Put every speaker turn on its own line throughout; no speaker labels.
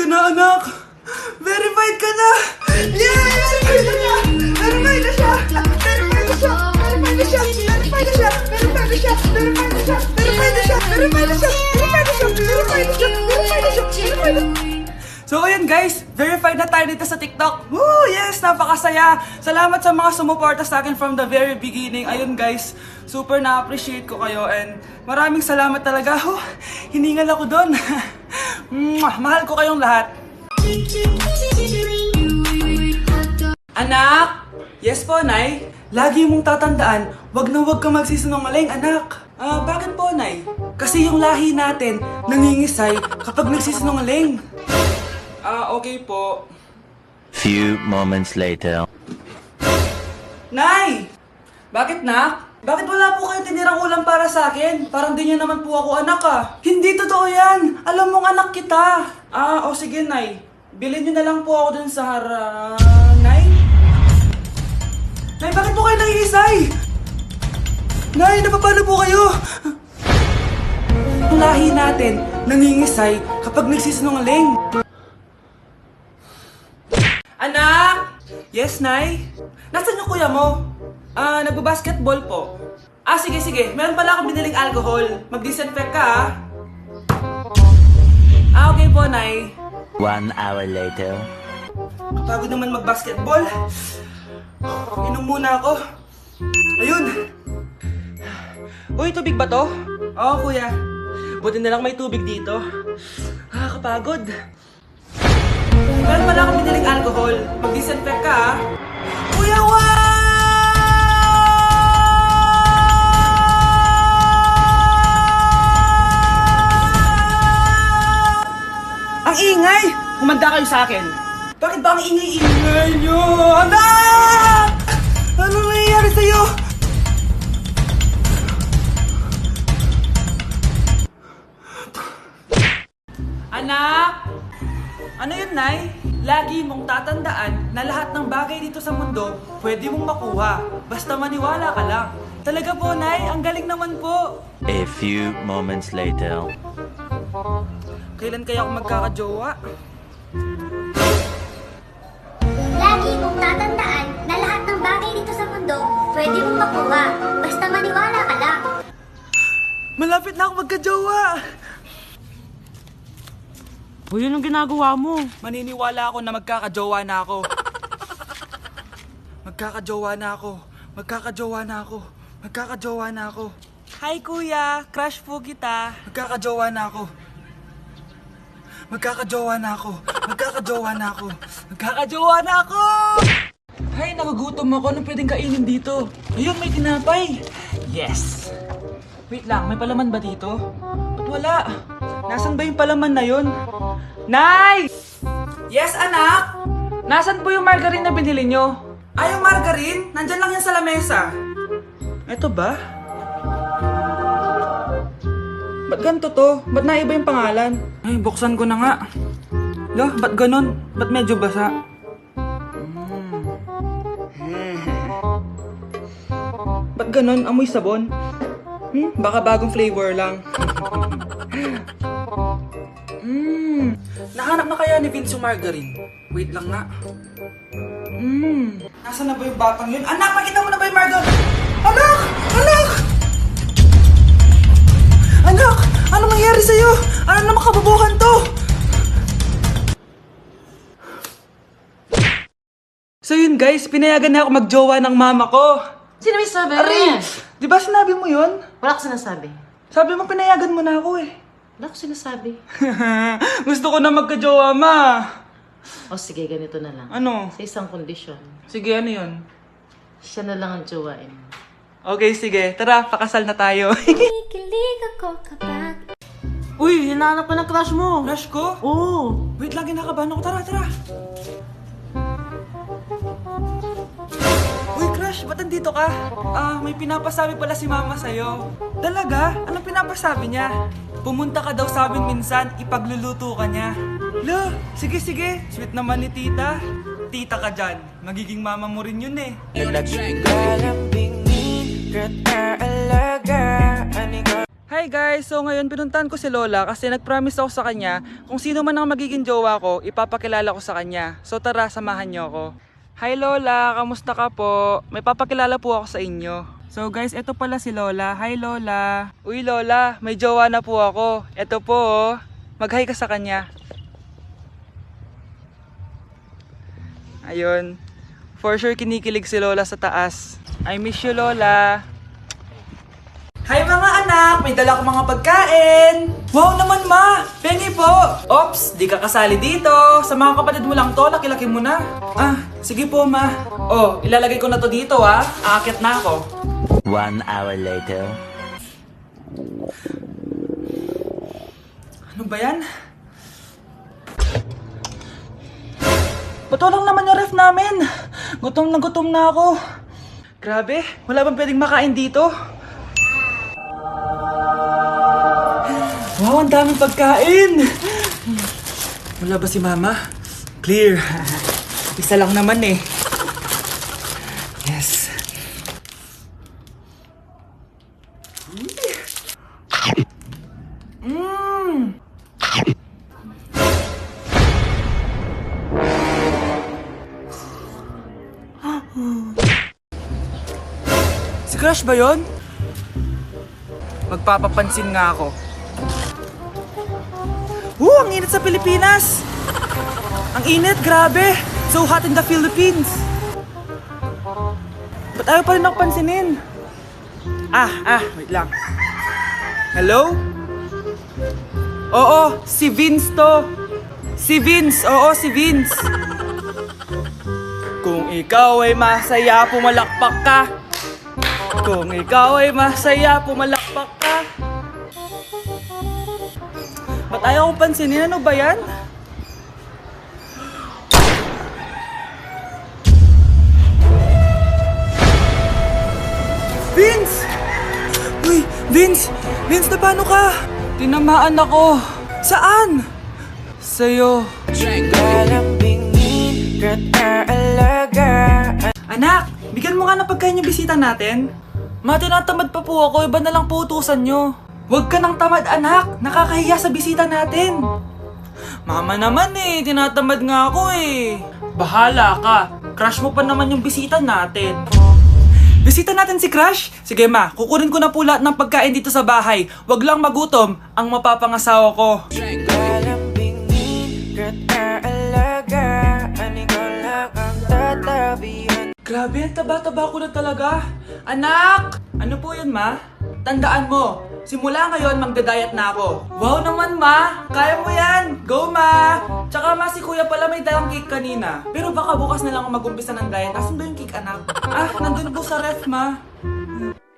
na, anak! Verified ka na! Yeah! Verified na siya! Verified na siya! Verified na siya! Verified na siya! Verified na siya! Verified na siya! Verified na siya! Verified na siya! Verified na siya! Verified na siya! Verified na siya! Verified na siya! Verified na siya! So ayun guys, verified na tayo dito sa TikTok. Woo! Yes! Napakasaya! Salamat sa mga sumuporta sa akin from the very beginning. Ayun guys, super na-appreciate ko kayo and maraming salamat talaga. Oh, hiningal ako doon. Mahal ko kayong lahat. Anak! Yes po, Nay. Lagi mong tatandaan, wag na wag kang magsisinungaling, anak. Bakit po, Nay? Kasi yung lahi natin nangingisay kapag nagsisinungaling. Okay po.
Few moments later.
Nay! Bakit, nak? Bakit wala po kayong tinirang ulam para sa akin? Parang di niyo naman po ako anak Hindi totoo yan! Alam mong anak kita! Sige, Nay. Bilhin niyo na lang po ako dun sa Nay? Nay, bakit po kayo nangiisay? Nay, napapano po kayo? Ang lahi natin nangingisay kapag nagsisinungaling. Anak! Yes, Nay? Nasaan yung kuya mo? Nagbabasketball po. Sige. Meron pala akong biniling alcohol. Mag-disinfect ka, okay po, Nay.
1 hour later.
Kapagod naman mag-basketball. Inom muna ako. Ayun! Uy, tubig ba to? Oo, kuya. Buti na lang may tubig dito. Kapagod. Meron pala akong biniling alcohol. Mag-disinfect ka, Kuya, Ang ingay! Kumanda kayo sa akin. Bakit ba ang ingay-ingay nyo? Anak! Ano nangyayari sa'yo? Anak! Ano yun, Nay? Lagi mong tatandaan na lahat ng bagay dito sa mundo pwede mong makuha. Basta maniwala ka lang. Talaga po, Nay. Ang galing naman po.
A few moments later.
Kailan kaya ako magkakajowa?
Lagi mong tatandaan na lahat ng bagay dito sa mundo pwede mong makuha. Basta maniwala ka lang.
Malapit na ako magkajowa!
Uy, yun ang ginagawa mo.
Maniniwala ako na magkakajowa na ako. Magkakajowa na ako. Hi, Kuya! Crush po kita. Magkakajowa na ako. Hay, nagugutom ako. Anong pwedeng kainin dito? Ayun, may tinapay. Yes! Wait lang, may palaman ba dito? Ba't wala? Nasaan ba yung palaman na yun? Nay! Yes, anak? Nasaan po yung margarine na binili nyo? Yung margarine? Nandyan lang yan sa lamesa. Eto ba? Ba't ganito to? Ba't naiba yung pangalan? Ay, buksan ko na nga. Lo, ba't ganun? Ba't medyo basa? Ba't ganun? Amoy sabon? Baka bagong flavor lang. Nahanap na kaya ni Vince yung margarine? Wait lang nga. Nasaan na ba yung batang yun? Anak, nakita mo na ba yung margarine? Anak! Anak! Anong nangyari sa'yo? Ano naman kababuhan to? So yun guys, pinayagan na ako magjowa ng mama ko.
Sino may sabi?
Aray! Di ba sinabi mo yun?
Wala ko sinasabi.
Sabi mo pinayagan mo na ako eh.
Wala ko sinasabi.
Gusto ko na magkajowa, ma.
O sige, ganito na lang.
Ano?
Sa isang kondisyon.
Sige, ano yun?
Siya na lang ang jowain.
Okay, sige. Tara, pakasal na tayo.
Kikilig ako kapag
Uy, hinahanap ka ng crush mo.
Crush ko?
Oo.
Wait lang, kinakabahan ako. Tara. Uy, crush, ba't andito ka? May pinapasabi pala si mama sa'yo. Talaga? Anong pinapasabi niya? Pumunta ka daw sa amin minsan, ipagluluto ka niya. Lo, sige. Sweet naman ni tita. Tita ka dyan. Magiging mama mo rin yun eh. Hi guys! So ngayon pinuntahan ko si Lola kasi nag-promise ako sa kanya kung sino man ang magiging jowa ko, ipapakilala ko sa kanya. So tara, samahan niyo ako. Hi Lola! Kamusta ka po? May papakilala po ako sa inyo. So guys, ito pala si Lola. Hi Lola! Uy Lola, may jowa na po ako. Ito po oh. Mag-hi ka sa kanya. Ayun. For sure kinikilig si Lola sa taas. I miss you Lola! Hi mga anak! May dala akong mga pagkain! Wow naman ma! Pengi po! Ops! Di ka kasali dito! Sa mga kapatid mo lang to, laki-laki mo na. Ah, sige po ma. Oh, ilalagay ko na to dito ah. Aakit na ako.
1 hour later.
Ano ba yan? Ba't walang naman yung ref namin? Gutom na ako. Grabe, wala bang pwedeng makain dito? Wow, ang daming pagkain! Wala ba si Mama? Clear. Isa lang naman eh. Yes. Si Crush ba yun? Magpapapansin nga ako. Ang init sa Pilipinas! Ang init, grabe! So hot in the Philippines! Ba't ayaw pa rin ako pansinin? Wait lang. Hello? Oo, si Vince to. Si Vince, oo, si Vince. Kung ikaw ay masaya, pumalakpak ka. Kung ikaw ay masaya, pumalakpak ka. Ba't ayaw kong pansinin? Ano ba yan? Vince! Uy, Vince! Vince, na paano ka? Tinamaan ako. Saan? Sa'yo. Anak, bigyan mo nga ng pagkain yung bisita natin. Ma, tinatamad pa po ako. Iba na lang po utusan nyo. Huwag ka nang tamad anak, nakakahiya sa bisita natin. Mama naman eh, tinatamad nga ako eh. Bahala ka, crush mo pa naman yung bisita natin. Bisita natin si Crush? Sige ma, kukunin ko na po lahat ng pagkain dito sa bahay. Huwag lang magutom ang mapapangasawa ko. Grabe, ang taba-taba ko na talaga. Anak! Ano po yun ma? Tandaan mo, simula ngayon magdadayat na ako. Wow naman ma! Kaya mo yan! Go ma! Tsaka ma, si kuya pala may dalang cake kanina. Pero baka bukas na lang ako mag-umpisa ng diet. Asan ba yung cake anak? Nandun po sa ref ma.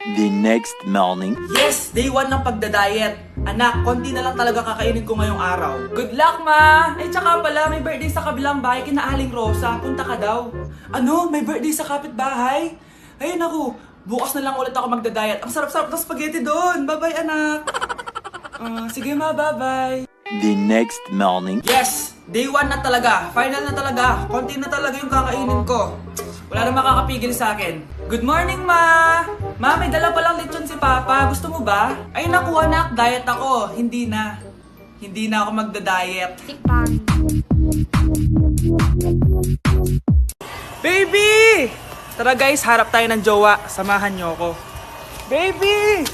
The next morning.
Yes! Day 1 ng pagdadayet. Anak, konti na lang talaga kakainin ko ngayong araw. Good luck ma! Tsaka pala, may birthday sa kabilang bahay kina Aling Rosa. Punta ka daw. Ano? May birthday sa kapitbahay? Ay naku, bukas na lang ulit ako magdadayet. Ang sarap-sarap ng spaghetti doon. Bye-bye, anak. Sige ma, bye-bye.
The next morning.
Yes! Day 1 na talaga. Final na talaga. Konti na talaga yung kakainin ko. Wala na makakapigil sa akin. Good morning, ma! Ma, may dala palang lechon si Papa. Gusto mo ba? Ay naku, anak. Diet ako. Hindi na. Hindi na ako magda-diet. Baby! Tara guys, harap tayo ng jowa. Samahan niyo ako. Baby!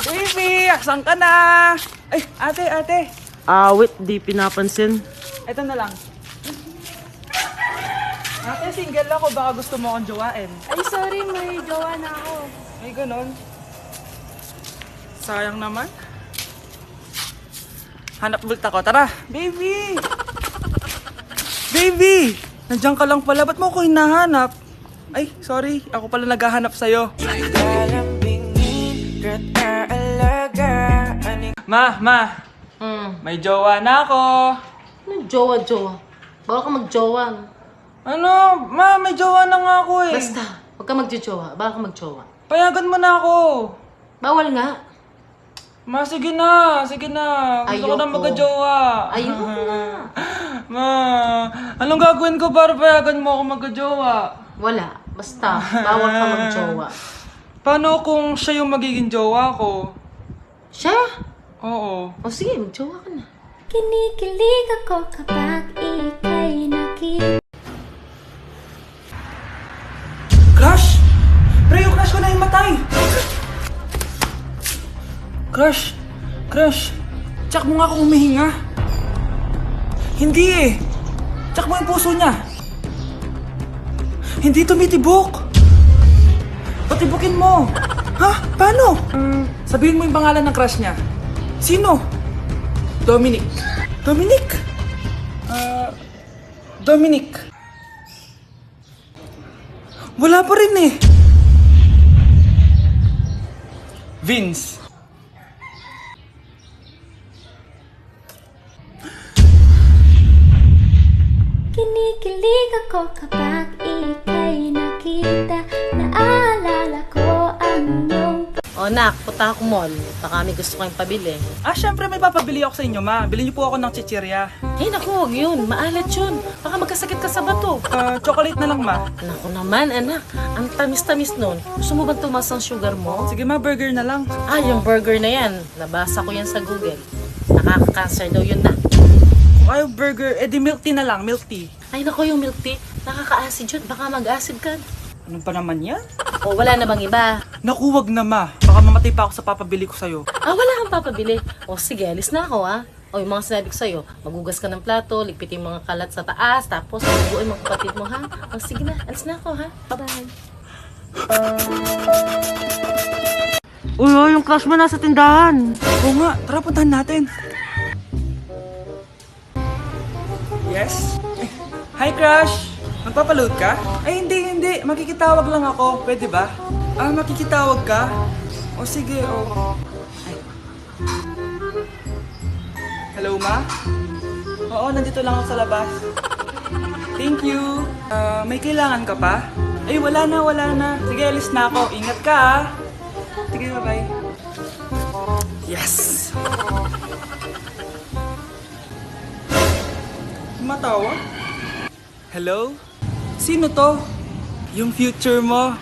Baby! Asan ka na? Ay, ate.
Awit, di pinapansin.
Ito na lang. Ate, single ako. Baka gusto mo akong jowain.
Ay, sorry, may jowa na ako.
Ay, ganon. Sayang naman. Hanap ulit ako. Tara. Baby! Baby! Nandiyan ka lang pala. Ba't mo ako hinahanap? Ay, sorry. Ako pala naghahanap sa'yo. Ma! May jowa na ako.
Ano jowa? Bawal ka magjowa.
Ano? Ma, may jowa na nga ako eh.
Basta, huwag ka magjowa. Bawal ka magjowa.
Payagan mo na ako.
Bawal nga.
Ma, sige na. Gusto ko na
Ayoko.
magka-jowa.
Ayoko na.
Ma, anong gagawin ko para payagan mo ako magka-jowa?
Wala. Basta, bawal ka magjowa.
Paano kung siya yung magiging jowa ko?
Siya?
Oo.
O sige, mag-jowa ka na.
Kinikilig ako kapag ika'y nakita.
Crush! Pre, yung crush ko na yung matay! Crush! Crush! Tsak mo nga kung humihinga. Hindi eh! Tsak mo yung puso niya. Hindi tumitibok! Patibukin mo! Ha? Paano? Sabihin mo yung pangalan ng crush niya. Sino? Dominic. Dominic? Dominic. Wala pa rin eh. Vince.
Kinikilig ako kapag ika'y nakita. Naalala ko ang iyong
O nak, punta ako mall. Baka may gusto kayong pabili.
Syempre may papabili ako sa inyo, ma. Bilhin niyo po ako ng chichirya.
Eh naku, huwag yun. Maalat yun. Baka magkasakit ka sa bato.
Chocolate na lang, ma.
Naku naman, anak. Ang tamis-tamis nun. Gusto mo bang tumas ang sugar mo?
Sige, ma, burger na lang.
Yung burger na yan. Nabasa ko yan sa Google. Nakaka-cancer daw yun na.
Kung ayaw burger, di milk tea na lang, milk tea.
Ay naku, yung milk tea. Nakaka-acid yun. Baka mag-acid ka.
Ano pa naman yan?
O wala na bang iba?
Naku, wag na, ma. Baka mamatay pa ako sa papabili ko sa'yo.
Wala kang papabili. O sige, alis na ako O yung mga sinabi ko sa'yo, magugas ka ng plato, ligpitin yung mga kalat sa taas, tapos maguguin mga kapatid mo, ha? O sige na, alis na ako, ha? Bye-bye.
Uy, yung crush mo nasa tindahan.
Oo nga, tara puntahan natin. Yes? Hi, crush! Magpapaload ka? Ay, hindi. Makikitawag lang ako. Pwede ba? Makikitawag ka? O sige, Ay. Hello, ma? Oo, nandito lang ako sa labas. Thank you. May kailangan ka pa? Ay, wala na. Sige, alis na ako. Ingat ka, ha? Sige, bye-bye. Yes! Matawa? Hello? Sino to? Yung future mo.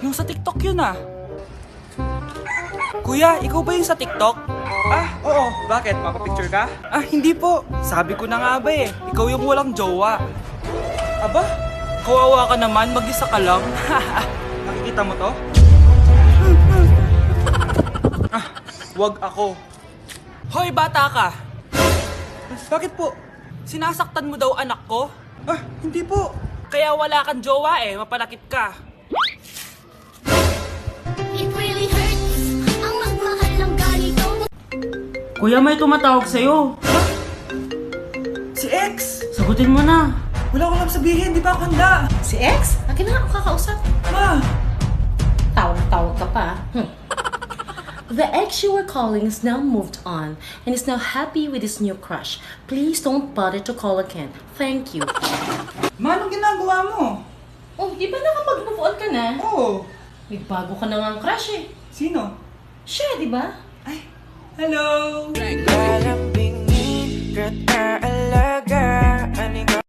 Yung sa TikTok yun ah. Kuya, ikaw ba yung sa TikTok? Oo. Bakit? Papapicture ka? Hindi po. Sabi ko na nga ba eh. Ikaw yung walang jowa. Aba? Kawawa ka naman, mag-isa ka lang. Nakikita mo to? Wag ako. Hoy, bata ka! Bakit po? Sinasaktan mo daw anak ko? Hindi po. Kaya wala kang jowa eh, mapanakit ka.
It really hurts ang magmahal ng ganito.
Kuya, may tumatawag sa'yo.
Si X!
Sagutin mo na.
Wala ko lang sabihin, di ba ako handa?
Si X? Akin na ako kakausap.
Ma!
Tawag-tawag ka pa. The ex you were calling is now moved on and is now happy with his new crush. Please don't bother to call again. Thank you.
Ma, anong ginagawa mo?
Oh, di ba nakapag-move on ka na?
Oo.
May bago ka na nga ang crush eh.
Sino?
Siya, di ba?
Hello!
Lalambingin, kat-aalaga